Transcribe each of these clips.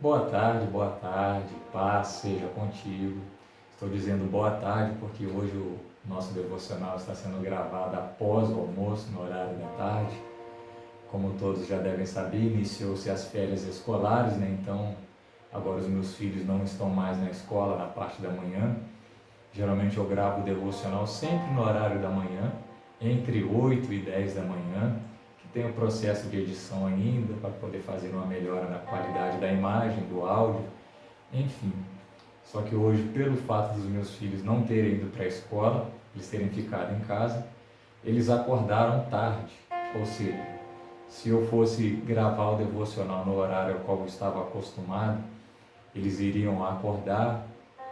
boa tarde, paz seja contigo. Estou dizendo boa tarde porque hoje o nosso devocional está sendo gravado após o almoço, no horário da tarde. Como todos já devem saber, iniciou-se as férias escolares, né? Então, agora os meus filhos não estão mais na escola na parte da manhã. Geralmente eu gravo o devocional sempre no horário da manhã, entre 8 e 10 da manhã. Tem o processo de edição ainda para poder fazer uma melhora na qualidade da imagem, do áudio, enfim. Só que hoje, pelo fato dos meus filhos não terem ido para a escola, eles terem ficado em casa, eles acordaram tarde. Ou seja, se eu fosse gravar o devocional no horário ao qual eu estava acostumado, eles iriam acordar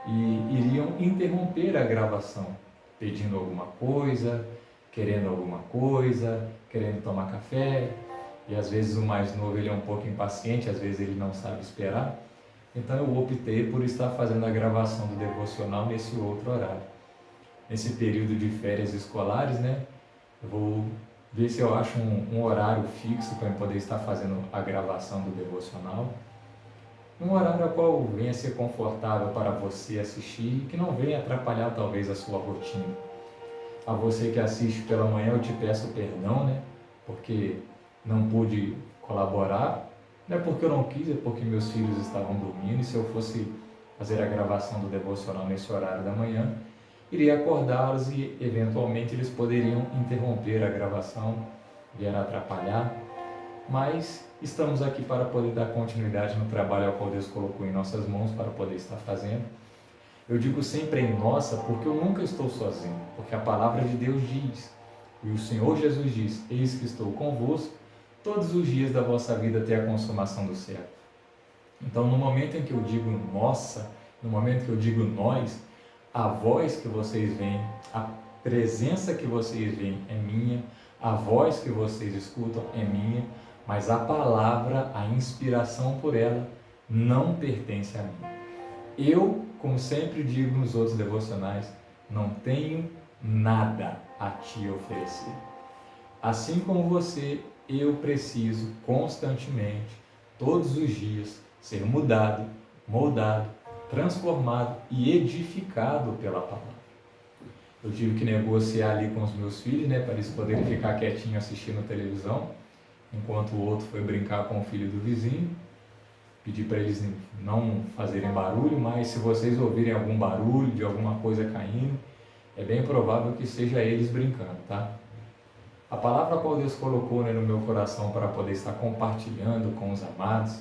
e iriam interromper a gravação, pedindo alguma coisa, querendo alguma coisa, querendo tomar café, e às vezes o mais novo ele é um pouco impaciente, às vezes ele não sabe esperar. Então eu optei por estar fazendo a gravação do devocional nesse outro horário. Nesse período de férias escolares, né? Eu vou ver se eu acho um horário fixo para eu poder estar fazendo a gravação do devocional. Um horário ao qual venha ser confortável para você assistir e que não venha atrapalhar talvez a sua rotina. A você que assiste pela manhã, eu te peço perdão, né? Porque não pude colaborar. Não é porque eu não quis, é porque meus filhos estavam dormindo. E se eu fosse fazer a gravação do devocional nesse horário da manhã, iria acordá-los e eventualmente eles poderiam interromper a gravação, vier atrapalhar. Mas estamos aqui para poder dar continuidade no trabalho ao qual Deus colocou em nossas mãos para poder estar fazendo. Eu digo sempre em nossa, porque eu nunca estou sozinho, porque a palavra de Deus diz, e o Senhor Jesus diz, eis que estou convosco todos os dias da vossa vida até a consumação do século. Então, no momento em que eu digo nossa, no momento que eu digo nós, a voz que vocês veem, a presença que vocês veem é minha, a voz que vocês escutam é minha, mas a palavra, a inspiração por ela, não pertence a mim. Eu, como sempre digo nos outros devocionais, não tenho nada a te oferecer. Assim como você, eu preciso constantemente, todos os dias, ser mudado, moldado, transformado e edificado pela palavra. Eu tive que negociar ali com os meus filhos, né, para eles poderem ficar quietinhos assistindo televisão, enquanto o outro foi brincar com o filho do vizinho. Pedi para eles não fazerem barulho, mas se vocês ouvirem algum barulho de alguma coisa caindo, é bem provável que seja eles brincando, tá? A palavra a qual Deus colocou, né, no meu coração para poder estar compartilhando com os amados,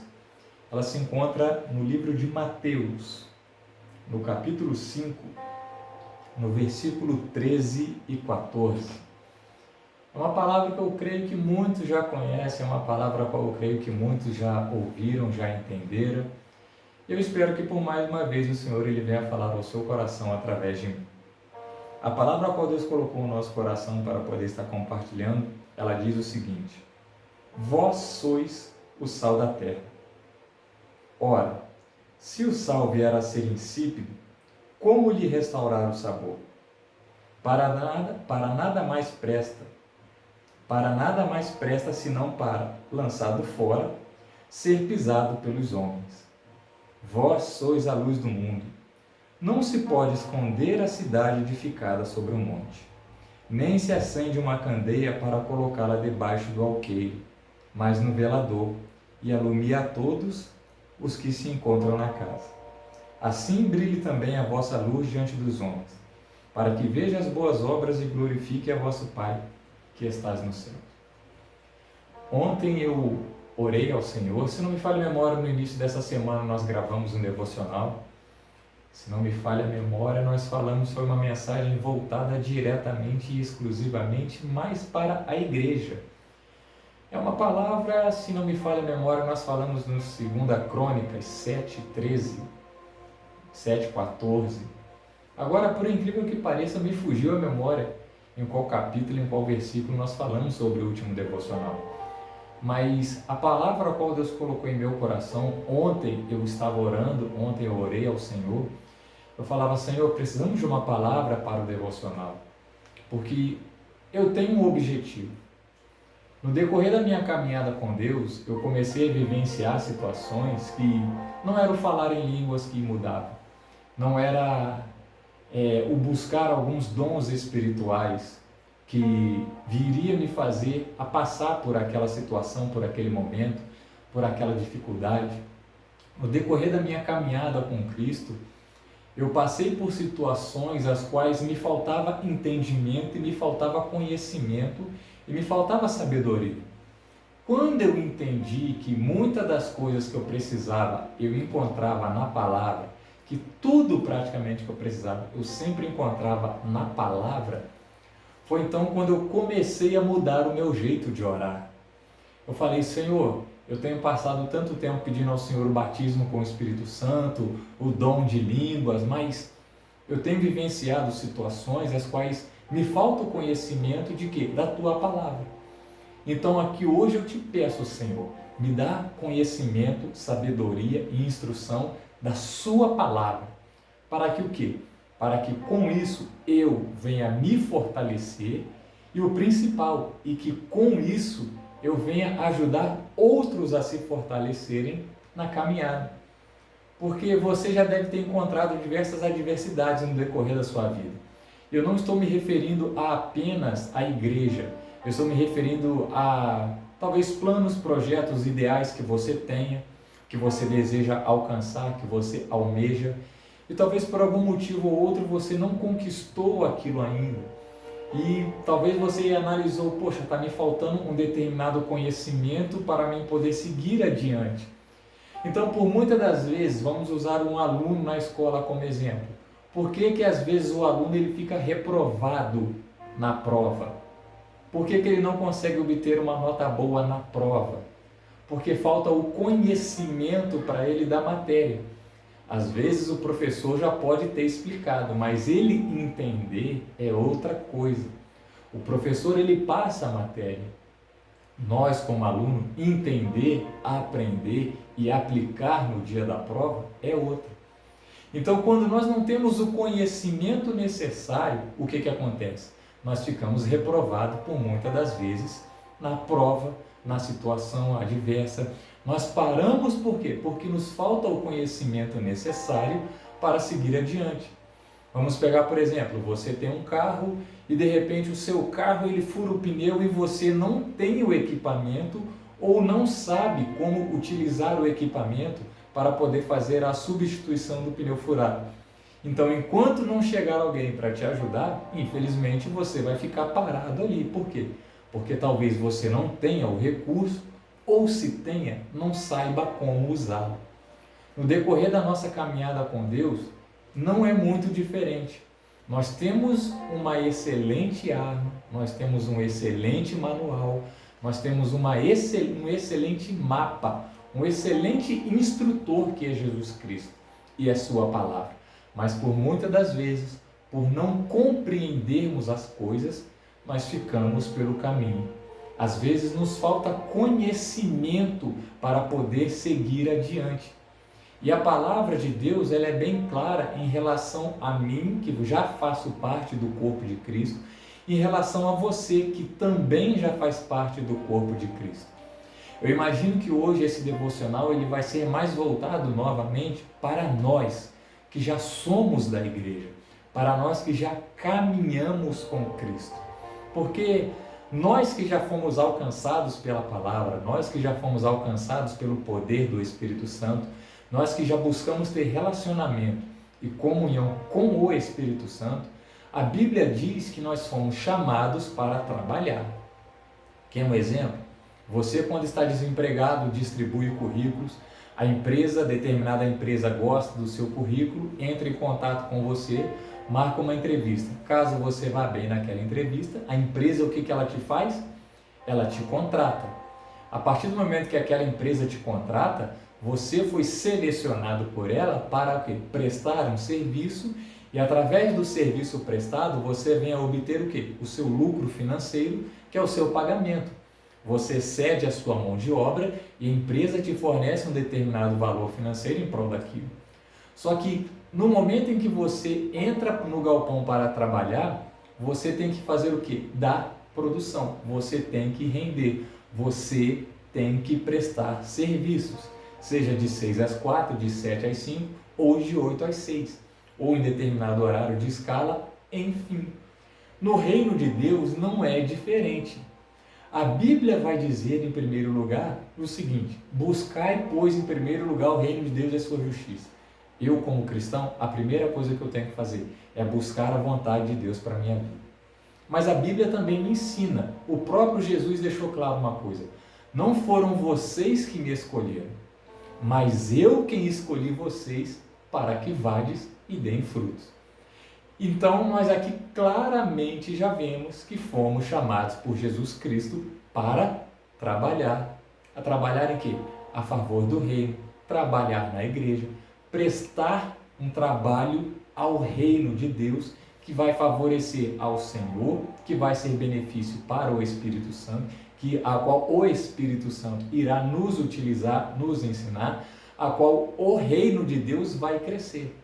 ela se encontra no livro de Mateus, no capítulo 5, no versículo 13 e 14. É uma palavra que eu creio que muitos já conhecem, é uma palavra a qual eu creio que muitos já ouviram, já entenderam. Eu espero que por mais uma vez o Senhor ele venha falar ao seu coração através de mim. A palavra a qual Deus colocou no nosso coração para poder estar compartilhando, ela diz o seguinte: vós sois o sal da terra. Ora, se o sal vier a ser insípido, como lhe restaurar o sabor? Para nada mais presta senão para, lançado fora, ser pisado pelos homens. Vós sois a luz do mundo. Não se pode esconder a cidade edificada sobre um monte, nem se acende uma candeia para colocá-la debaixo do alqueire, mas no velador, e alumia a todos os que se encontram na casa. Assim brilhe também a vossa luz diante dos homens, para que vejam as boas obras e glorifique a vosso Pai, que estás no céu. Ontem eu orei ao Senhor, se não me falha a memória, no início dessa semana nós gravamos um devocional. Se não me falha a memória, nós falamos, foi uma mensagem voltada diretamente e exclusivamente mais para a igreja. É uma palavra, se não me falha a memória, nós falamos no 2 Crônicas 7:13, 7:14. Agora, por incrível que pareça, me fugiu a memória em qual capítulo, em qual versículo nós falamos sobre o último devocional. Mas a palavra a qual Deus colocou em meu coração, ontem eu estava orando, ontem eu orei ao Senhor, eu falava: Senhor, precisamos de uma palavra para o devocional, porque eu tenho um objetivo. No decorrer da minha caminhada com Deus, eu comecei a vivenciar situações que não era o falar em línguas que mudava, não era o buscar alguns dons espirituais que viria me fazer a passar por aquela situação, por aquele momento, por aquela dificuldade. No decorrer da minha caminhada com Cristo, eu passei por situações as quais me faltava entendimento e me faltava conhecimento e me faltava sabedoria. Quando eu entendi que muitas das coisas que eu precisava, eu encontrava na palavra, que tudo praticamente que eu precisava, eu sempre encontrava na palavra, foi então quando eu comecei a mudar o meu jeito de orar. Eu falei: Senhor, eu tenho passado tanto tempo pedindo ao Senhor o batismo com o Espírito Santo, o dom de línguas, mas eu tenho vivenciado situações as quais me falta o conhecimento de quê? Da Tua palavra. Então aqui hoje eu te peço, Senhor, me dá conhecimento, sabedoria e instrução da Sua palavra. Para que o quê? Para que com isso eu venha me fortalecer e o principal, e que com isso eu venha ajudar outros a se fortalecerem na caminhada. Porque você já deve ter encontrado diversas adversidades no decorrer da sua vida. Eu não estou me referindo apenas à igreja, eu estou me referindo a talvez planos, projetos, ideais que você tenha, que você deseja alcançar, que você almeja, e talvez por algum motivo ou outro você não conquistou aquilo ainda. E talvez você analisou: poxa, está me faltando um determinado conhecimento para mim poder seguir adiante. Então, por muitas das vezes, vamos usar um aluno na escola como exemplo. Por que que às vezes o aluno ele fica reprovado na prova? Por que que ele não consegue obter uma nota boa na prova? Porque falta o conhecimento para ele da matéria. Às vezes o professor já pode ter explicado, mas ele entender é outra coisa. O professor ele passa a matéria. Nós, como aluno, entender, aprender e aplicar no dia da prova é outra. Então, quando nós não temos o conhecimento necessário, o que acontece? Nós ficamos reprovados por muitas das vezes na prova, na situação adversa. Nós paramos por quê? Porque nos falta o conhecimento necessário para seguir adiante. Vamos pegar, por exemplo, você tem um carro e de repente o seu carro ele fura o pneu e você não tem o equipamento ou não sabe como utilizar o equipamento para poder fazer a substituição do pneu furado. Então, enquanto não chegar alguém para te ajudar, infelizmente você vai ficar parado ali. Por quê? Porque talvez você não tenha o recurso, ou se tenha, não saiba como usá-lo. No decorrer da nossa caminhada com Deus, não é muito diferente. Nós temos uma excelente arma, nós temos um excelente manual, nós temos um excelente mapa, um excelente instrutor que é Jesus Cristo e a sua palavra. Mas por muitas das vezes, por não compreendermos as coisas, nós ficamos pelo caminho. Às vezes nos falta conhecimento para poder seguir adiante. E a palavra de Deus ela é bem clara em relação a mim, que já faço parte do corpo de Cristo, em relação a você, que também já faz parte do corpo de Cristo. Eu imagino que hoje esse devocional ele vai ser mais voltado novamente para nós, que já somos da igreja, para nós que já caminhamos com Cristo. Porque nós que já fomos alcançados pela palavra, nós que já fomos alcançados pelo poder do Espírito Santo, nós que já buscamos ter relacionamento e comunhão com o Espírito Santo, a Bíblia diz que nós fomos chamados para trabalhar. Quer um exemplo? Você, quando está desempregado, distribui currículos, a empresa, determinada empresa gosta do seu currículo, entra em contato com você, marca uma entrevista. Caso você vá bem naquela entrevista, a empresa, o que ela te faz? Ela te contrata. A partir do momento que aquela empresa te contrata, você foi selecionado por ela para o quê? Prestar um serviço, e através do serviço prestado, você vem a obter o quê? O seu lucro financeiro, que é o seu pagamento. Você cede a sua mão de obra e a empresa te fornece um determinado valor financeiro em prol daquilo. Só que no momento em que você entra no galpão para trabalhar, você tem que fazer o quê? Dar produção, você tem que render, você tem que prestar serviços, seja de 6 às 4, de 7 às 5 ou de 8 às 6, ou em determinado horário de escala, enfim. No reino de Deus não é diferente. A Bíblia vai dizer, em primeiro lugar, o seguinte: buscai, pois, em primeiro lugar o reino de Deus e a sua justiça. Eu, como cristão, a primeira coisa que eu tenho que fazer é buscar a vontade de Deus para a minha vida. Mas a Bíblia também me ensina, o próprio Jesus deixou claro uma coisa: não foram vocês que me escolheram, mas eu quem escolhi vocês para que vades e deem frutos. Então, nós aqui claramente já vemos que fomos chamados por Jesus Cristo para trabalhar. A trabalhar em quê? A favor do reino, trabalhar na igreja, prestar um trabalho ao reino de Deus, que vai favorecer ao Senhor, que vai ser benefício para o Espírito Santo, a qual o Espírito Santo irá nos utilizar, nos ensinar, a qual o reino de Deus vai crescer.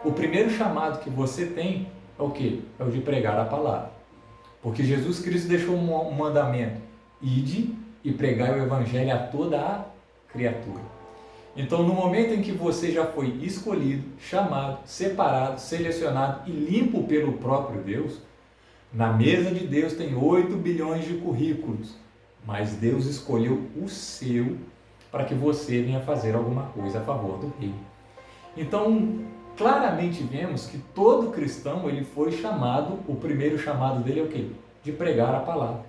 O primeiro chamado que você tem é o quê? É o de pregar a palavra. Porque Jesus Cristo deixou um mandamento: ide e pregai o evangelho a toda a criatura. Então, no momento em que você já foi escolhido, chamado, separado, selecionado e limpo pelo próprio Deus, na mesa de Deus tem 8 bilhões de currículos, mas Deus escolheu o seu para que você venha fazer alguma coisa a favor do reino. Então, claramente vemos que todo cristão ele foi chamado, o primeiro chamado dele é o quê? De pregar a palavra.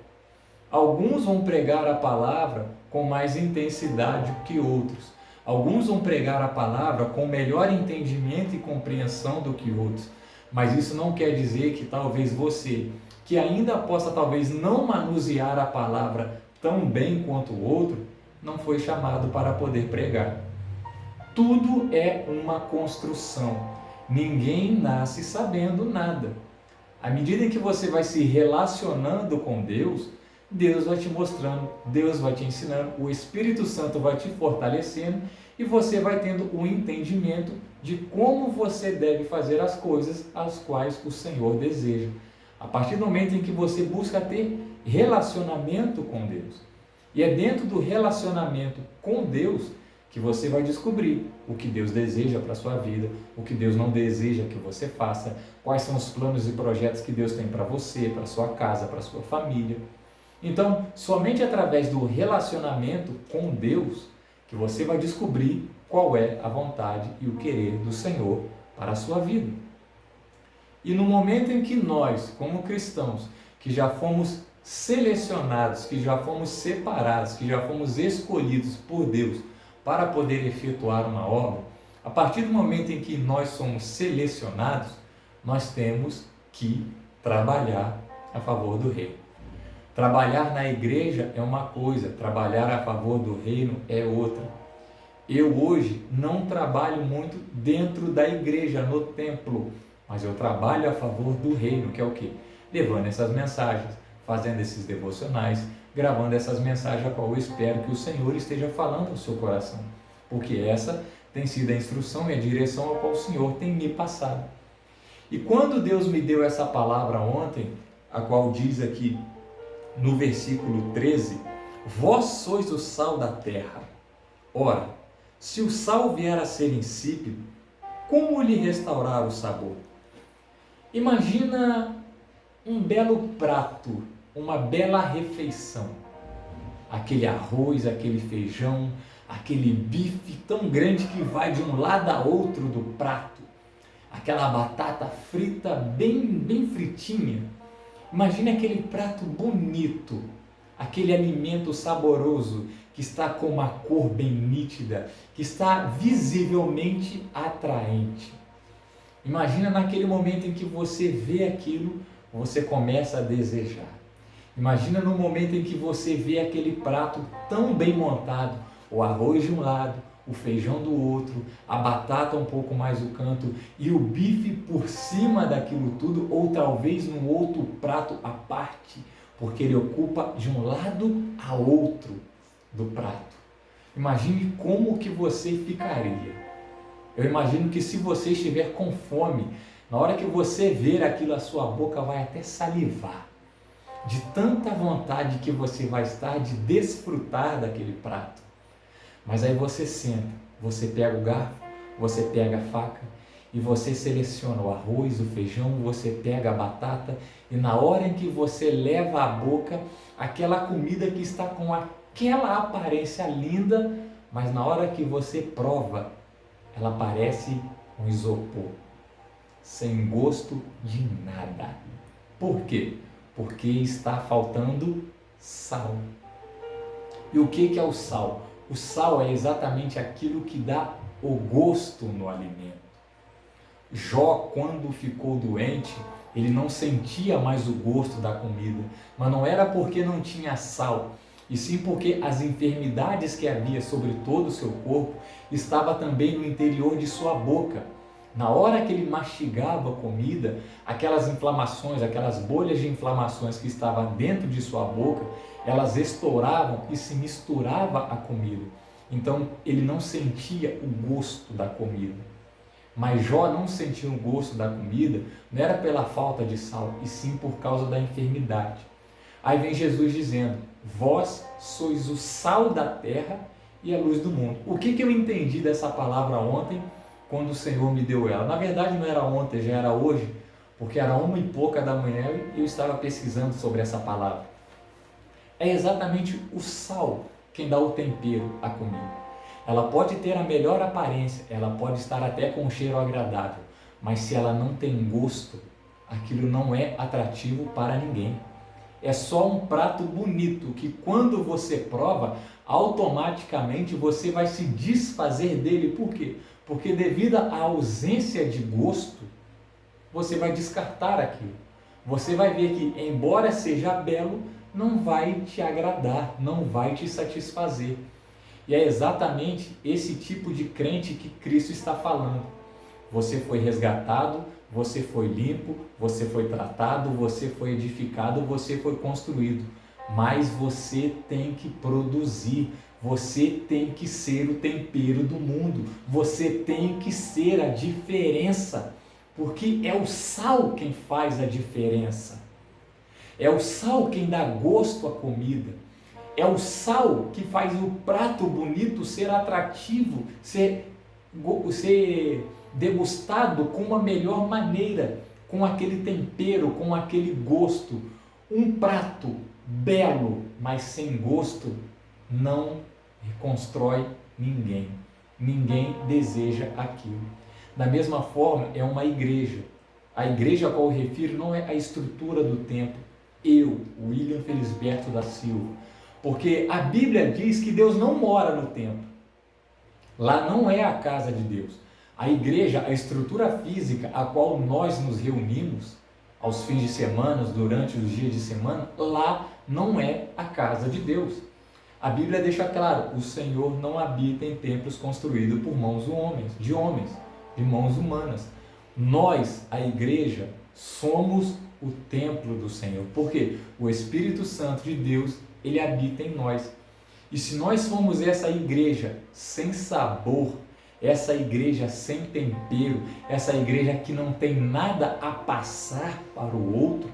Alguns vão pregar a palavra com mais intensidade que outros. Alguns vão pregar a palavra com melhor entendimento e compreensão do que outros. Mas isso não quer dizer que talvez você, que ainda possa talvez não manusear a palavra tão bem quanto o outro, não foi chamado para poder pregar. Tudo é uma construção. Ninguém nasce sabendo nada. À medida em que você vai se relacionando com Deus, Deus vai te mostrando, Deus vai te ensinando, o Espírito Santo vai te fortalecendo e você vai tendo um entendimento de como você deve fazer as coisas as quais o Senhor deseja. A partir do momento em que você busca ter relacionamento com Deus. E é dentro do relacionamento com Deus que você vai descobrir o que Deus deseja para a sua vida, o que Deus não deseja que você faça, quais são os planos e projetos que Deus tem para você, para a sua casa, para a sua família. Então, somente através do relacionamento com Deus que você vai descobrir qual é a vontade e o querer do Senhor para a sua vida. E no momento em que nós, como cristãos, que já fomos selecionados, que já fomos separados, que já fomos escolhidos por Deus para poder efetuar uma obra, a partir do momento em que nós somos selecionados, nós temos que trabalhar a favor do reino. Trabalhar na igreja é uma coisa, trabalhar a favor do reino é outra. Eu hoje não trabalho muito dentro da igreja, no templo, mas eu trabalho a favor do reino, que é o quê? Levando essas mensagens, fazendo esses devocionais, gravando essas mensagens a qual eu espero que o Senhor esteja falando ao seu coração, porque essa tem sido a instrução e a direção a qual o Senhor tem me passado. E quando Deus me deu essa palavra ontem, a qual diz aqui no versículo 13, vós sois o sal da terra. Ora, se o sal vier a ser insípido, como lhe restaurar o sabor? Imagina um belo prato, uma bela refeição. Aquele arroz, aquele feijão, aquele bife tão grande que vai de um lado a outro do prato. Aquela batata frita bem fritinha. Imagine aquele prato bonito, aquele alimento saboroso que está com uma cor bem nítida, que está visivelmente atraente. Imagina naquele momento em que você vê aquilo, você começa a desejar. Imagina no momento em que você vê aquele prato tão bem montado, o arroz de um lado, o feijão do outro, a batata um pouco mais do canto e o bife por cima daquilo tudo, ou talvez num outro prato à parte, porque ele ocupa de um lado a outro do prato. Imagine como que você ficaria. Eu imagino que se você estiver com fome, na hora que você ver aquilo, a sua boca vai até salivar. de tanta vontade que você vai estar de desfrutar daquele prato. Mas aí você senta, você pega o garfo, você pega a faca e você seleciona o arroz, o feijão, você pega a batata e na hora em que você leva à boca aquela comida que está com aquela aparência linda, mas na hora que você prova, ela parece um isopor, sem gosto de nada. Por quê? Porque está faltando sal. E o que é o sal? O sal é exatamente aquilo que dá o gosto no alimento. Jó, quando ficou doente, ele não sentia mais o gosto da comida, mas não era porque não tinha sal, e sim porque as enfermidades que havia sobre todo o seu corpo estava também no interior de sua boca. Na hora que ele mastigava a comida, aquelas inflamações, aquelas bolhas de inflamações que estavam dentro de sua boca, elas estouravam e se misturava à comida. Então ele não sentia o gosto da comida. Mas Jó não sentia o gosto da comida, não era pela falta de sal, e sim por causa da enfermidade. Aí vem Jesus dizendo: vós sois o sal da terra e a luz do mundo. O que eu entendi dessa palavra ontem, quando o Senhor me deu ela? Na verdade não era ontem, já era hoje, porque era 1h pouca da manhã e eu estava pesquisando sobre essa palavra. É exatamente o sal quem dá o tempero à comida. Ela pode ter a melhor aparência, ela pode estar até com um cheiro agradável, mas se ela não tem gosto, aquilo não é atrativo para ninguém. É só um prato bonito que quando você prova, automaticamente você vai se desfazer dele. Por quê? Porque devido à ausência de gosto, você vai descartar aquilo. Você vai ver que, embora seja belo, não vai te agradar, não vai te satisfazer. E é exatamente esse tipo de crente que Cristo está falando. Você foi resgatado, você foi limpo, você foi tratado, você foi edificado, você foi construído. Mas você tem que produzir, você tem que ser o tempero do mundo, você tem que ser a diferença, porque é o sal quem faz a diferença. É o sal quem dá gosto à comida. É o sal que faz o prato bonito ser atrativo, ser degustado com uma melhor maneira, com aquele tempero, com aquele gosto. Um prato belo, mas sem gosto, não reconstrói ninguém. Ninguém deseja aquilo. Da mesma forma, é uma igreja. A igreja a qual eu refiro não é a estrutura do templo. Eu, William Felisberto da Silva. Porque a Bíblia diz que Deus não mora no templo. Lá não é a casa de Deus. A igreja, a estrutura física a qual nós nos reunimos aos fins de semana, durante os dias de semana, lá não é a casa de Deus. A Bíblia deixa claro: o Senhor não habita em templos construídos por mãos de homens, de mãos humanas. Nós, a igreja, somos o templo do Senhor. Por quê? O Espírito Santo de Deus, ele habita em nós. E se nós somos essa igreja sem sabor, essa igreja sem tempero, essa igreja que não tem nada a passar para o outro,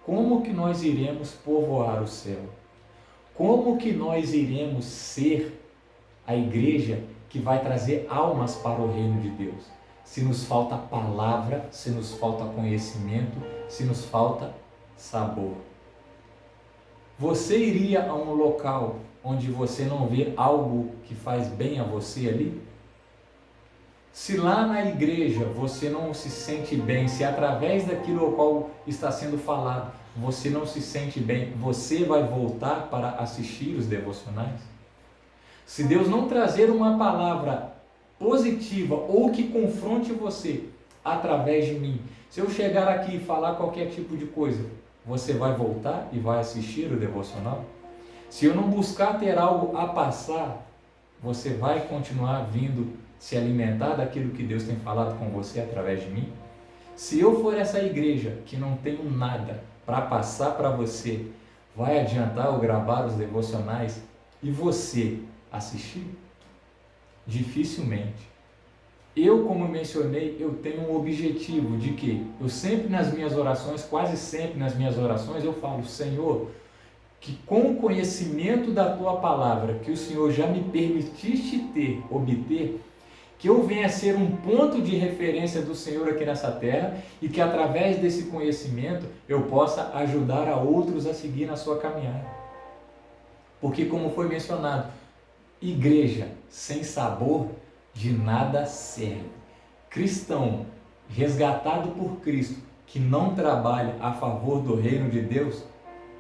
como que nós iremos povoar o céu? Como que nós iremos ser a igreja que vai trazer almas para o reino de Deus? Se nos falta palavra, se nos falta conhecimento, se nos falta sabor. Você iria a um local onde você não vê algo que faz bem a você ali? Se lá na igreja você não se sente bem, se através daquilo ao qual está sendo falado, você não se sente bem, você vai voltar para assistir os devocionais? Se Deus não trazer uma palavra positiva ou que confronte você através de mim, se eu chegar aqui e falar qualquer tipo de coisa, você vai voltar e vai assistir o devocional? Se eu não buscar ter algo a passar, você vai continuar vindo se alimentar daquilo que Deus tem falado com você através de mim? Se eu for essa igreja que não tenho nada para passar para você, vai adiantar eu gravar os devocionais e você assistir? Dificilmente. Eu, como mencionei, eu tenho um objetivo de que eu sempre nas minhas orações, quase sempre nas minhas orações, eu falo: Senhor, que com o conhecimento da Tua palavra, que o Senhor já me permitiste obter, que eu venha a ser um ponto de referência do Senhor aqui nessa terra e que através desse conhecimento eu possa ajudar a outros a seguir na sua caminhada. Porque, como foi mencionado, igreja sem sabor de nada serve. Cristão resgatado por Cristo, que não trabalha a favor do reino de Deus,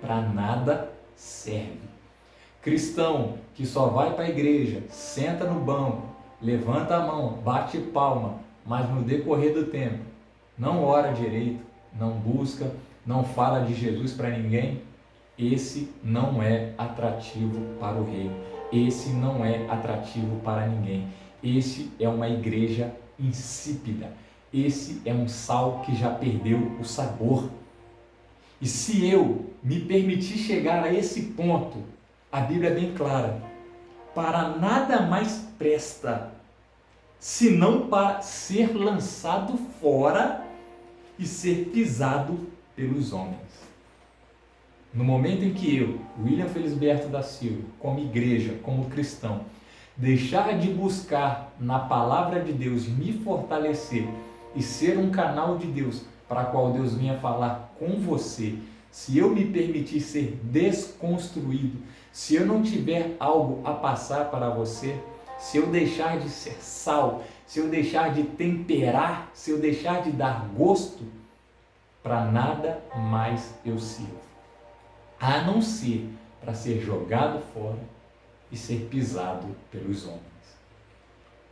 para nada serve. Cristão que só vai para a igreja, senta no banco, levanta a mão, bate palma, mas no decorrer do tempo não ora direito, não busca, não fala de Jesus para ninguém, esse não é atrativo para o reino. Esse não é atrativo para ninguém. Esse é uma igreja insípida. Esse é um sal que já perdeu o sabor. E se eu me permitir chegar a esse ponto, a Bíblia é bem clara: para nada mais presta, senão para ser lançado fora e ser pisado pelos homens. No momento em que eu, William Felisberto da Silva, como igreja, como cristão, deixar de buscar na palavra de Deus me fortalecer e ser um canal de Deus para a qual Deus vinha falar com você, se eu me permitir ser desconstruído, se eu não tiver algo a passar para você, se eu deixar de ser sal, se eu deixar de temperar, se eu deixar de dar gosto, para nada mais eu sirvo, a não ser para ser jogado fora e ser pisado pelos homens.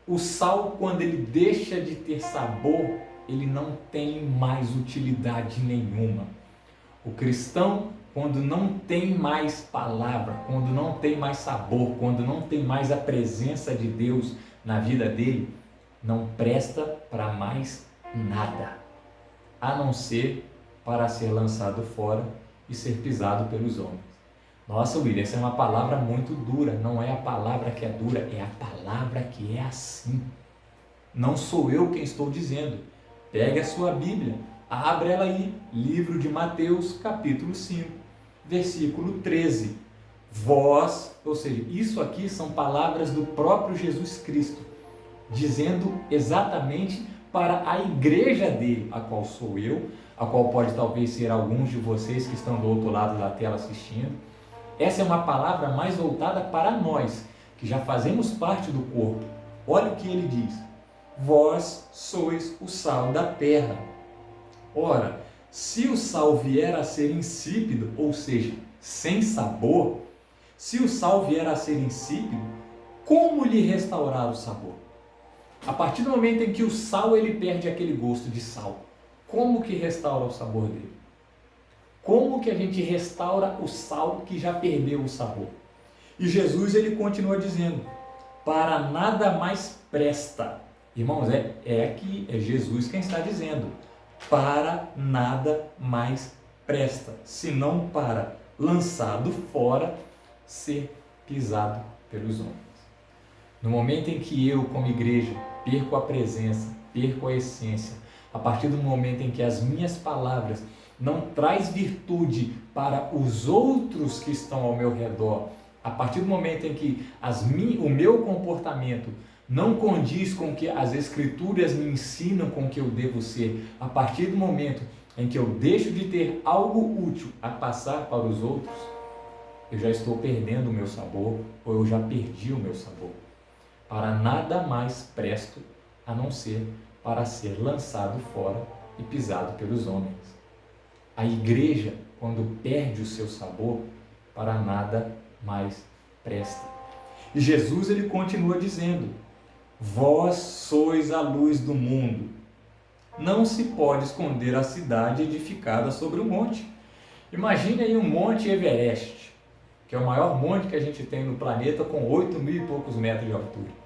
O sal, quando ele deixa de ter sabor, ele não tem mais utilidade nenhuma. O cristão, quando não tem mais palavra, quando não tem mais sabor, quando não tem mais a presença de Deus na vida dele, não presta para mais nada, a não ser para ser lançado fora e ser pisado pelos homens. Nossa, William, essa é uma palavra muito dura. Não é a palavra que é dura, é a palavra que é assim. Não sou eu quem estou dizendo. Pegue a sua Bíblia, abre ela aí, livro de Mateus, capítulo 5, versículo 13. Vós, ou seja, isso aqui são palavras do próprio Jesus Cristo, dizendo exatamente para a igreja dele, a qual sou eu, a qual pode talvez ser alguns de vocês que estão do outro lado da tela assistindo. Essa é uma palavra mais voltada para nós, que já fazemos parte do corpo. Olha o que ele diz: vós sois o sal da terra. Ora, se o sal vier a ser insípido, ou seja, sem sabor, se o sal vier a ser insípido, como lhe restaurar o sabor? A partir do momento em que o sal ele perde aquele gosto de sal, como que restaura o sabor dele? Como que a gente restaura o sal que já perdeu o sabor? E Jesus ele continua dizendo: para nada mais presta. Irmãos, é Jesus quem está dizendo: para nada mais presta, senão para, lançado fora, ser pisado pelos homens. No momento em que eu, como igreja, perco a presença, perco a essência, a partir do momento em que as minhas palavras não traz virtude para os outros que estão ao meu redor, a partir do momento em que o meu comportamento não condiz com o que as Escrituras me ensinam com que eu devo ser, a partir do momento em que eu deixo de ter algo útil a passar para os outros, eu já estou perdendo o meu sabor, ou eu já perdi o meu sabor. Para nada mais presto, a não ser para ser lançado fora e pisado pelos homens. A igreja, quando perde o seu sabor, para nada mais presta. E Jesus ele continua dizendo: vós sois a luz do mundo. Não se pode esconder a cidade edificada sobre o monte. Imagine aí um monte Everest, que é o maior monte que a gente tem no planeta, com 8.000 e poucos metros de altura.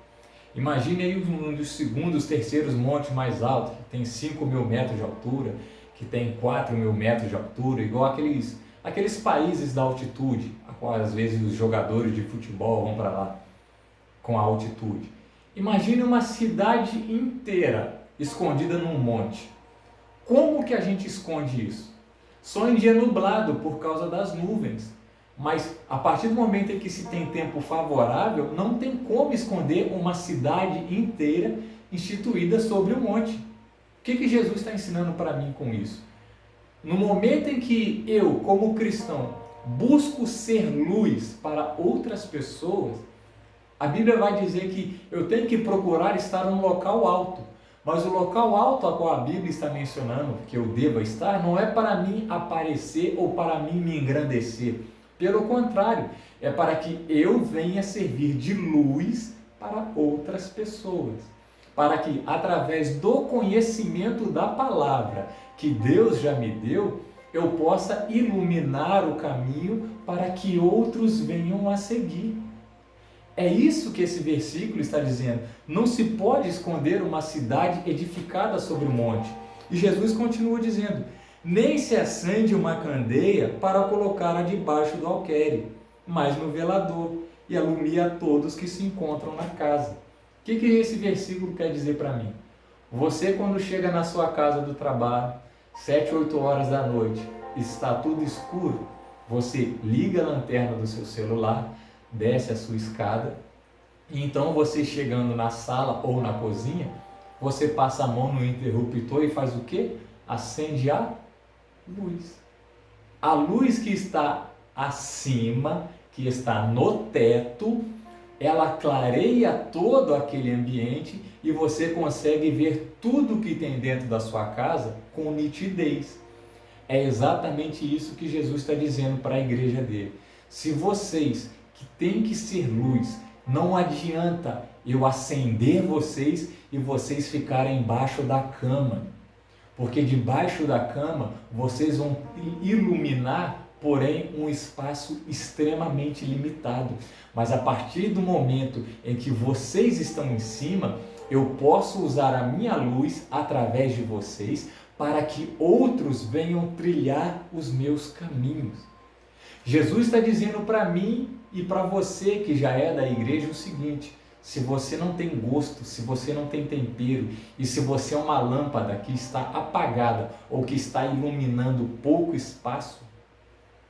Imagine aí um dos segundos, terceiros montes mais altos, que tem 5.000 metros de altura, que tem 4.000 metros de altura, igual aqueles países da altitude, a qual às vezes os jogadores de futebol vão para lá com a altitude. Imagine uma cidade inteira escondida num monte. Como que a gente esconde isso? Só em dia nublado por causa das nuvens. Mas a partir do momento em que se tem tempo favorável, não tem como esconder uma cidade inteira instituída sobre o monte. O que Jesus está ensinando para mim com isso? No momento em que eu, como cristão, busco ser luz para outras pessoas, a Bíblia vai dizer que eu tenho que procurar estar num local alto. Mas o local alto a qual a Bíblia está mencionando que eu deva estar, não é para mim aparecer ou para mim me engrandecer. Pelo contrário, é para que eu venha servir de luz para outras pessoas. Para que, através do conhecimento da palavra que Deus já me deu, eu possa iluminar o caminho para que outros venham a seguir. É isso que esse versículo está dizendo. Não se pode esconder uma cidade edificada sobre o monte. E Jesus continua dizendo: nem se acende uma candeia para colocá-la debaixo do alqueire, mas no velador, e alumia a todos que se encontram na casa. O que esse versículo quer dizer para mim? Você, quando chega na sua casa do trabalho, 7, 8 horas da noite, está tudo escuro, você liga a lanterna do seu celular, desce a sua escada, e então você, chegando na sala ou na cozinha, você passa a mão no interruptor e faz o quê? Acende a luz. A luz que está acima, que está no teto, ela clareia todo aquele ambiente e você consegue ver tudo que tem dentro da sua casa com nitidez. É exatamente isso que Jesus está dizendo para a igreja dele. Se vocês que têm que ser luz, não adianta eu acender vocês e vocês ficarem embaixo da cama, porque debaixo da cama vocês vão iluminar, porém um espaço extremamente limitado. Mas a partir do momento em que vocês estão em cima, eu posso usar a minha luz através de vocês para que outros venham trilhar os meus caminhos. Jesus está dizendo para mim e para você que já é da igreja o seguinte: se você não tem gosto, se você não tem tempero e se você é uma lâmpada que está apagada ou que está iluminando pouco espaço,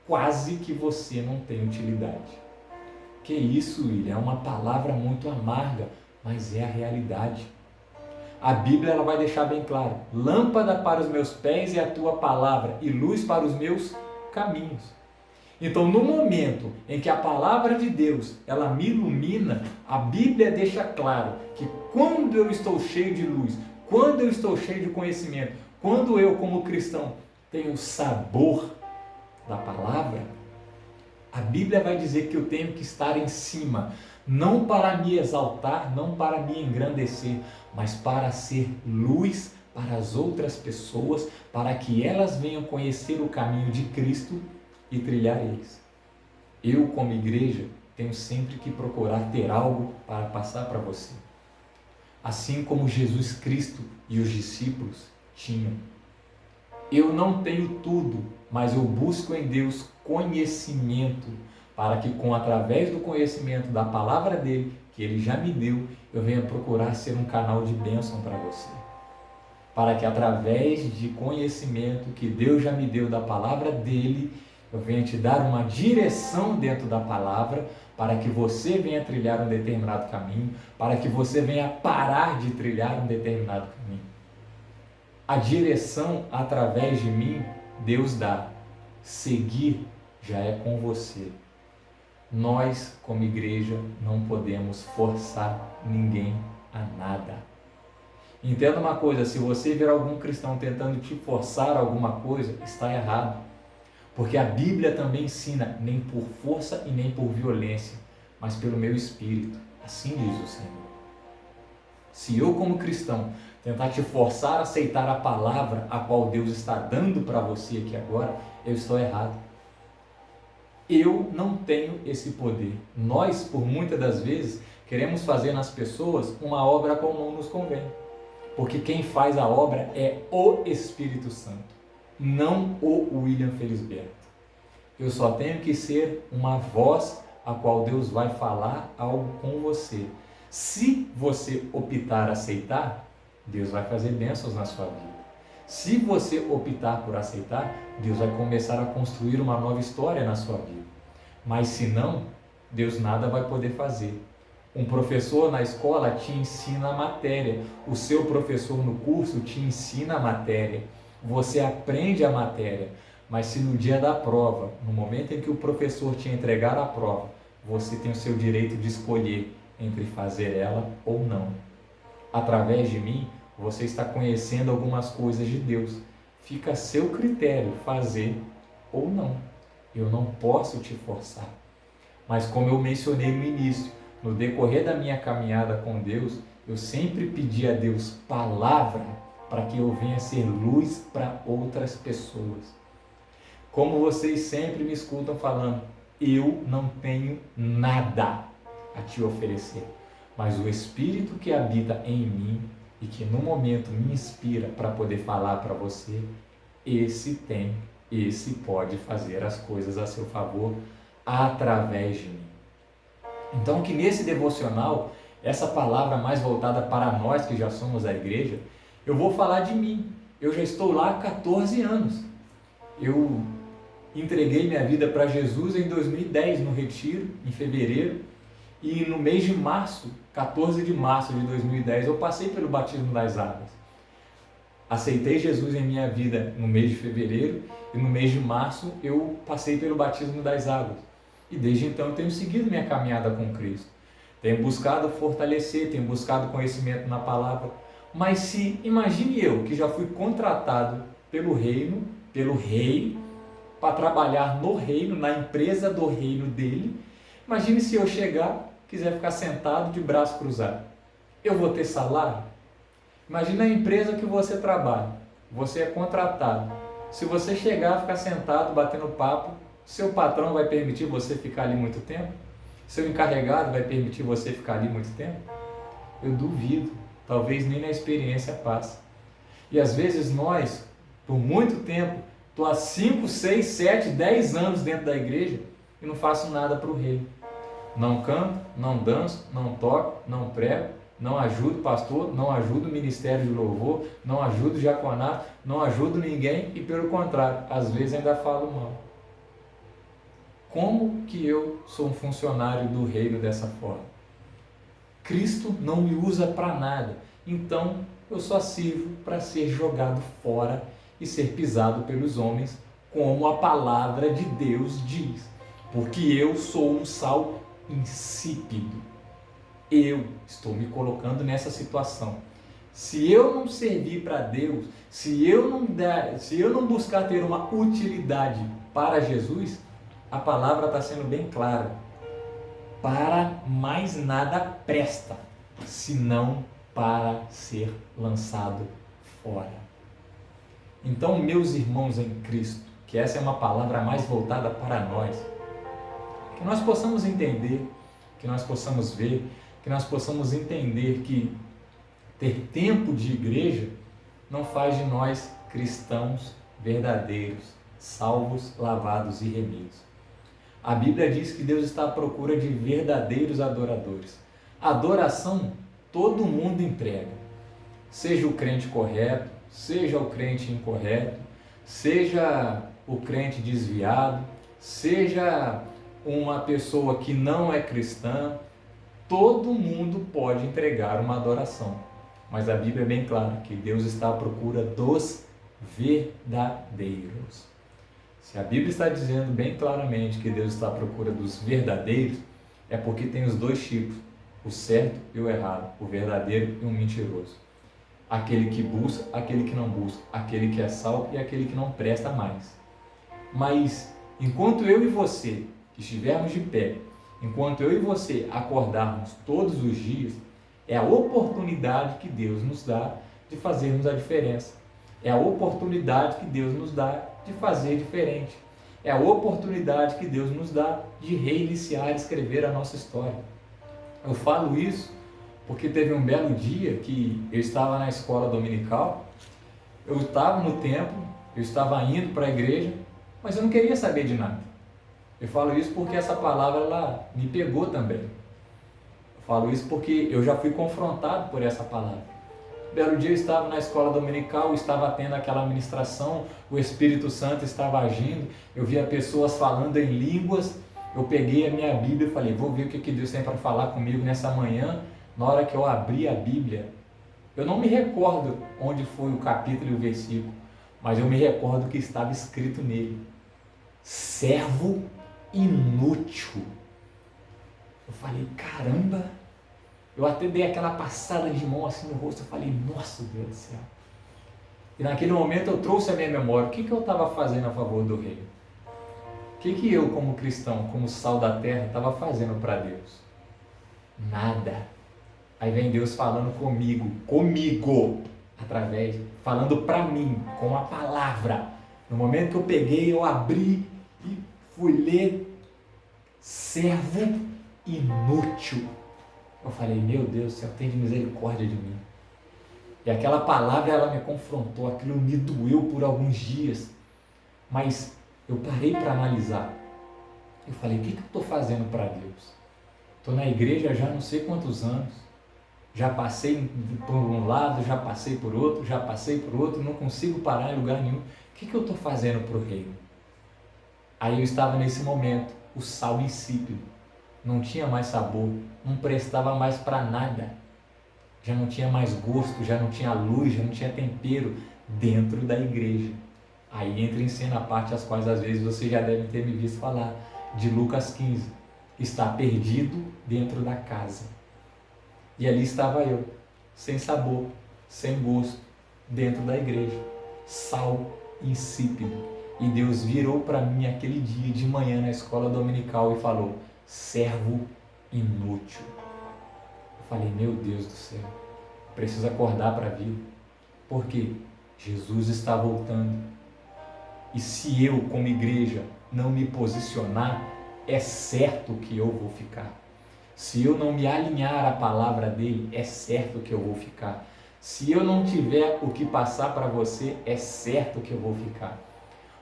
quase que você não tem utilidade. Que isso, William? É uma palavra muito amarga, mas é a realidade. A Bíblia ela vai deixar bem claro: lâmpada para os meus pés é a tua palavra e luz para os meus caminhos. Então, no momento em que a palavra de Deus ela me ilumina, a Bíblia deixa claro que quando eu estou cheio de luz, quando eu estou cheio de conhecimento, quando eu, como cristão, tenho o sabor da palavra, a Bíblia vai dizer que eu tenho que estar em cima, não para me exaltar, não para me engrandecer, mas para ser luz para as outras pessoas, para que elas venham conhecer o caminho de Cristo e trilhar eles. Eu, como igreja, tenho sempre que procurar ter algo para passar para você. Assim como Jesus Cristo e os discípulos tinham. Eu não tenho tudo, mas eu busco em Deus conhecimento, para que através do conhecimento da palavra dele, que ele já me deu, eu venha procurar ser um canal de bênção para você. Para que através de conhecimento que Deus já me deu da palavra dele, eu venho te dar uma direção dentro da palavra para que você venha trilhar um determinado caminho, para que você venha parar de trilhar um determinado caminho. A direção através de mim, Deus dá. Seguir já é com você. Nós, como igreja, não podemos forçar ninguém a nada. Entenda uma coisa: se você ver algum cristão tentando te forçar alguma coisa, está errado. Porque a Bíblia também ensina: nem por força e nem por violência, mas pelo meu espírito. Assim diz o Senhor. Se eu, como cristão, tentar te forçar a aceitar a palavra a qual Deus está dando para você aqui agora, eu estou errado. Eu não tenho esse poder. Nós, por muitas das vezes, queremos fazer nas pessoas uma obra como não nos convém. Porque quem faz a obra é o Espírito Santo, não o William Felisberto. Eu só tenho que ser uma voz a qual Deus vai falar algo com você. Se você optar aceitar, Deus vai fazer bênçãos na sua vida. Se você optar por aceitar, Deus vai começar a construir uma nova história na sua vida. Mas se não, Deus nada vai poder fazer. Um professor na escola te ensina a matéria, o seu professor no curso te ensina a matéria, você aprende a matéria, mas se no dia da prova, no momento em que o professor te entregar a prova, você tem o seu direito de escolher entre fazer ela ou não. Através de mim, você está conhecendo algumas coisas de Deus. Fica a seu critério fazer ou não. Eu não posso te forçar. Mas como eu mencionei no início, no decorrer da minha caminhada com Deus, eu sempre pedi a Deus palavra para que eu venha ser luz para outras pessoas. Como vocês sempre me escutam falando, eu não tenho nada a te oferecer, mas o Espírito que habita em mim e que no momento me inspira para poder falar para você, esse pode fazer as coisas a seu favor através de mim. Então que nesse devocional, essa palavra mais voltada para nós que já somos a igreja, eu vou falar de mim. Eu já estou lá há 14 anos. Eu entreguei minha vida para Jesus em 2010, no retiro, em fevereiro, e no mês de março, 14 de março de 2010, eu passei pelo batismo das águas. Aceitei Jesus em minha vida no mês de fevereiro e no mês de março eu passei pelo batismo das águas. E desde então eu tenho seguido minha caminhada com Cristo. Tenho buscado fortalecer, tenho buscado conhecimento na palavra. Mas se, imagine eu, que já fui contratado pelo reino, pelo rei, para trabalhar no reino, na empresa do reino dele. Imagine se eu chegar, quiser ficar sentado de braço cruzado. Eu vou ter salário? Imagina a empresa que você trabalha, você é contratado. Se você chegar, ficar sentado, batendo papo, seu patrão vai permitir você ficar ali muito tempo? Seu encarregado vai permitir você ficar ali muito tempo? Eu duvido, talvez nem na experiência passe. E às vezes nós, por muito tempo, estou há 5, 6, 7, 10 anos dentro da igreja e não faço nada para o reino. Não canto, não danço, não toco, não prego, não ajudo o pastor, não ajudo o ministério de louvor, não ajudo o diaconato, não ajudo ninguém e pelo contrário, às vezes ainda falo mal. Como que eu sou um funcionário do reino dessa forma? Cristo não me usa para nada, então eu só sirvo para ser jogado fora e ser pisado pelos homens, como a palavra de Deus diz, porque eu sou um sal insípido. Eu estou me colocando nessa situação. Se eu não servir para Deus, se eu não buscar ter uma utilidade para Jesus, a palavra está sendo bem clara. Para mais nada presta, senão para ser lançado fora. Então, meus irmãos em Cristo, que essa é uma palavra mais voltada para nós, que nós possamos entender, que nós possamos ver, que nós possamos entender que ter tempo de igreja não faz de nós cristãos verdadeiros, salvos, lavados e remidos. A Bíblia diz que Deus está à procura de verdadeiros adoradores. Adoração todo mundo emprega, seja o crente correto, seja o crente incorreto, seja o crente desviado, seja uma pessoa que não é cristã, todo mundo pode entregar uma adoração. Mas a Bíblia é bem clara que Deus está à procura dos verdadeiros. Se a Bíblia está dizendo bem claramente que Deus está à procura dos verdadeiros, é porque tem os dois tipos, o certo e o errado, o verdadeiro e o mentiroso. Aquele que busca, aquele que não busca, aquele que é salvo e aquele que não presta mais. Mas enquanto eu e você estivermos de pé, enquanto eu e você acordarmos todos os dias, é a oportunidade que Deus nos dá de fazermos a diferença. É a oportunidade que Deus nos dá de fazer diferente. É a oportunidade que Deus nos dá de reiniciar e escrever a nossa história. Eu falo isso porque teve um belo dia que eu estava na escola dominical, eu estava no templo, eu estava indo para a igreja, mas eu não queria saber de nada. Eu falo isso porque essa palavra ela me pegou também. Eu Falo isso porque eu já fui confrontado por essa palavra. Belo dia eu estava na escola dominical, estava tendo aquela ministração, o Espírito Santo estava agindo, eu via pessoas falando em línguas, eu peguei a minha Bíblia e falei, vou ver o que Deus tem para falar comigo nessa manhã. Na hora que eu abri a Bíblia, eu não me recordo onde foi o capítulo e o versículo, mas eu me recordo que estava escrito nele: servo inútil. Eu falei, caramba, eu até dei aquela passada de mão assim no rosto, eu falei, nossa Deus do céu. E naquele momento eu trouxe a minha memória, o que eu estava fazendo a favor do reino? O que eu, como cristão, como sal da terra, estava fazendo para Deus? Nada. Aí vem Deus falando comigo, falando para mim, com a palavra. No momento que eu peguei, eu abri e fui ler, servo inútil. Eu falei, meu Deus do céu, tem de misericórdia de mim. E aquela palavra, ela me confrontou, aquilo me doeu por alguns dias, mas eu parei para analisar. Eu falei, o que eu estou fazendo para Deus? Estou na igreja já não sei quantos anos, já passei por um lado, já passei por outro, não consigo parar em lugar nenhum. O que eu estou fazendo para o reino? Aí eu estava nesse momento, o sal insípido, não tinha mais sabor, não prestava mais para nada, já não tinha mais gosto, já não tinha luz, já não tinha tempero dentro da igreja. Aí entra em cena a parte as quais às vezes você já deve ter me visto falar, de Lucas 15, está perdido dentro da casa. E ali estava eu, sem sabor, sem gosto, dentro da igreja, sal insípido. E Deus virou para mim aquele dia de manhã na escola dominical e falou, servo inútil. Eu falei, meu Deus do céu, preciso acordar para a vida, porque Jesus está voltando. E se eu, como igreja, não me posicionar, é certo que eu vou ficar. Se eu não me alinhar à palavra dele, é certo que eu vou ficar. Se eu não tiver o que passar para você, é certo que eu vou ficar.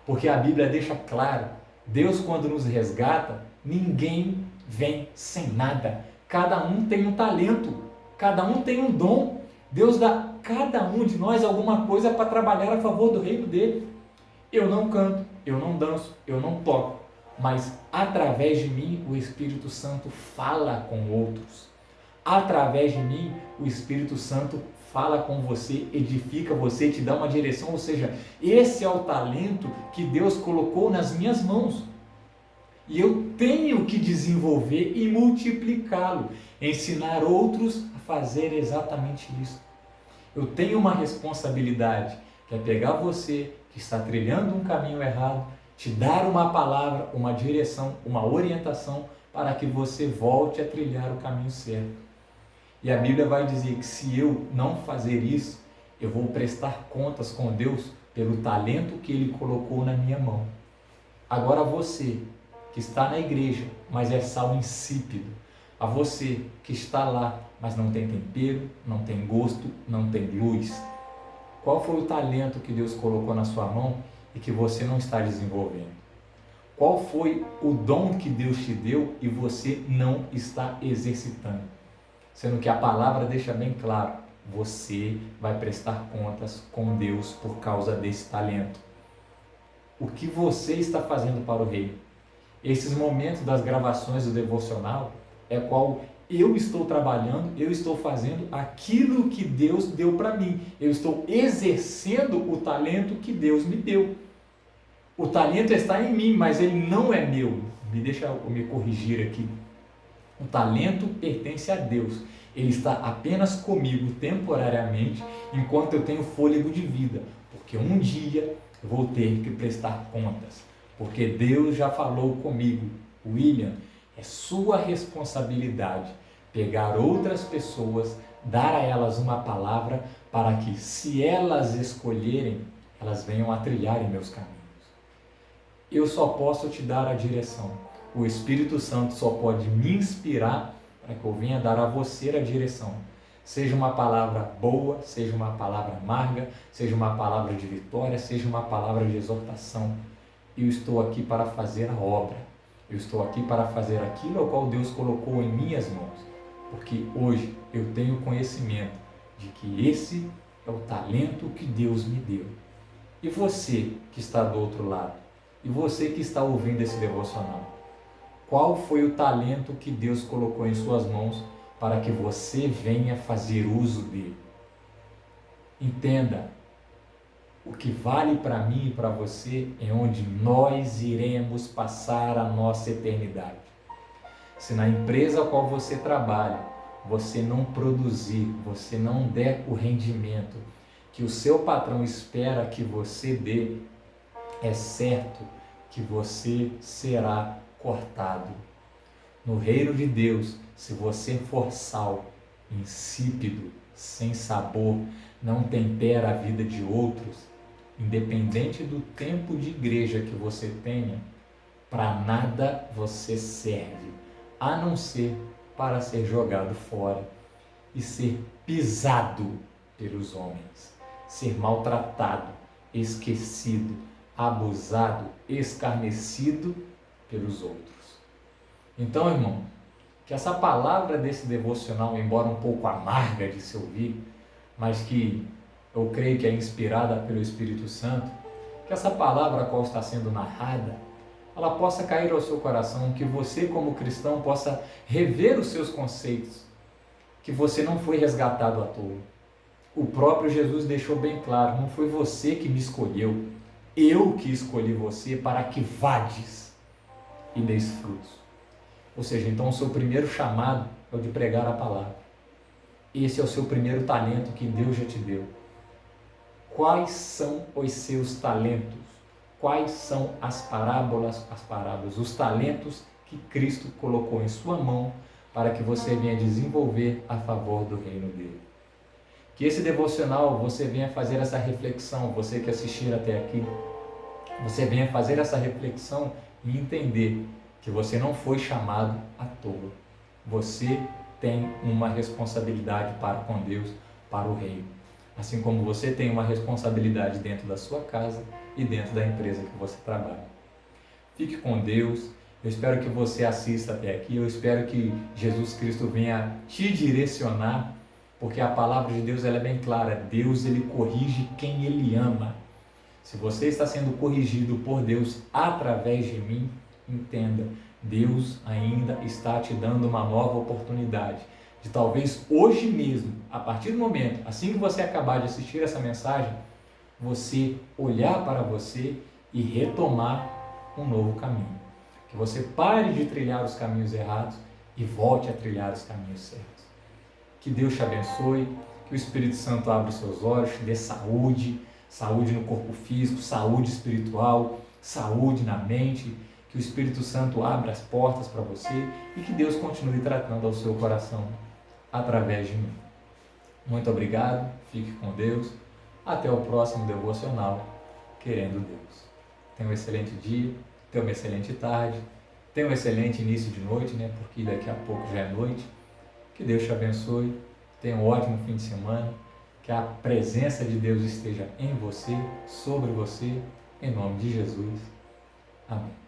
Porque a Bíblia deixa claro, Deus quando nos resgata, ninguém vem sem nada. Cada um tem um talento, cada um tem um dom. Deus dá a cada um de nós alguma coisa para trabalhar a favor do reino dele. Eu não canto, eu não danço, eu não toco, mas através de mim o Espírito Santo fala com outros. Através de mim o Espírito Santo fala com você, edifica você, te dá uma direção, ou seja, esse é o talento que Deus colocou nas minhas mãos. E eu tenho que desenvolver e multiplicá-lo, ensinar outros a fazer exatamente isso. Eu tenho uma responsabilidade, que é pegar você que está trilhando um caminho errado, te dar uma palavra, uma direção, uma orientação para que você volte a trilhar o caminho certo. E a Bíblia vai dizer que se eu não fazer isso, eu vou prestar contas com Deus pelo talento que Ele colocou na minha mão. Agora você que está na igreja, mas é sal insípido, a você que está lá, mas não tem tempero, não tem gosto, não tem luz, qual foi o talento que Deus colocou na sua mão e que você não está desenvolvendo? Qual foi o dom que Deus te deu e você não está exercitando? Sendo que a palavra deixa bem claro, você vai prestar contas com Deus por causa desse talento. O que você está fazendo para o reino? Esses momentos das gravações do devocional é qual eu estou trabalhando, eu estou fazendo aquilo que Deus deu para mim. Eu estou exercendo o talento que Deus me deu. O talento está em mim, mas ele não é meu. Deixa eu me corrigir aqui. O talento pertence a Deus. Ele está apenas comigo temporariamente, enquanto eu tenho fôlego de vida. Porque um dia eu vou ter que prestar contas. Porque Deus já falou comigo, William, é sua responsabilidade pegar outras pessoas, dar a elas uma palavra para que, se elas escolherem, elas venham a trilhar em meus caminhos. Eu só posso te dar a direção. O Espírito Santo só pode me inspirar para que eu venha dar a você a direção. Seja uma palavra boa, seja uma palavra amarga, seja uma palavra de vitória, seja uma palavra de exortação. Eu estou aqui para fazer a obra. Eu estou aqui para fazer aquilo ao qual Deus colocou em minhas mãos. porque hoje eu tenho conhecimento de que esse é o talento que Deus me deu. E você que está do outro lado, e você que está ouvindo esse devocional, qual foi o talento que Deus colocou em suas mãos para que você venha fazer uso dele? Entenda, o que vale para mim e para você é onde nós iremos passar a nossa eternidade. Se na empresa a qual você trabalha, você não produzir, você não der o rendimento que o seu patrão espera que você dê, é certo que você será cortado. No reino de Deus, se você for sal, insípido, sem sabor, não tempera a vida de outros, independente do tempo de igreja que você tenha, para nada você serve, a não ser para ser jogado fora e ser pisado pelos homens, ser maltratado, esquecido, abusado, escarnecido pelos outros. Então, irmão, que essa palavra desse devocional, embora um pouco amarga de se ouvir, mas que eu creio que é inspirada pelo Espírito Santo, que essa palavra a qual está sendo narrada, ela possa cair ao seu coração, que você como cristão possa rever os seus conceitos, que você não foi resgatado à toa. O próprio Jesus deixou bem claro, não foi você que me escolheu, eu que escolhi você para que vades e deis frutos. Ou seja, então o seu primeiro chamado é o de pregar a palavra. Esse é o seu primeiro talento que Deus já te deu. Quais são os seus talentos? Quais são as parábolas, os talentos que Cristo colocou em sua mão para que você venha desenvolver a favor do reino dele? Que esse devocional você venha fazer essa reflexão, você que assistir até aqui, você venha fazer essa reflexão e entender que você não foi chamado à toa. Você tem uma responsabilidade para com Deus, para o reino. Assim como você tem uma responsabilidade dentro da sua casa e dentro da empresa que você trabalha. Fique com Deus. Eu espero que você assista até aqui. Eu espero que Jesus Cristo venha te direcionar, porque a palavra de Deus ela é bem clara. Deus ele corrige quem ele ama. Se você está sendo corrigido por Deus através de mim, entenda, Deus ainda está te dando uma nova oportunidade de talvez hoje mesmo, a partir do momento, assim que você acabar de assistir essa mensagem, você olhar para você e retomar um novo caminho. Que você pare de trilhar os caminhos errados e volte a trilhar os caminhos certos. Que Deus te abençoe, que o Espírito Santo abra os seus olhos, te dê saúde, saúde no corpo físico, saúde espiritual, saúde na mente, que o Espírito Santo abra as portas para você e que Deus continue tratando ao seu coração através de mim. Muito obrigado, fique com Deus, até o próximo devocional, querendo Deus. Tenha um excelente dia, tenha uma excelente tarde, tenha um excelente início de noite, porque daqui a pouco já é noite. Que Deus te abençoe, tenha um ótimo fim de semana, que a presença de Deus esteja em você, sobre você, em nome de Jesus. Amém.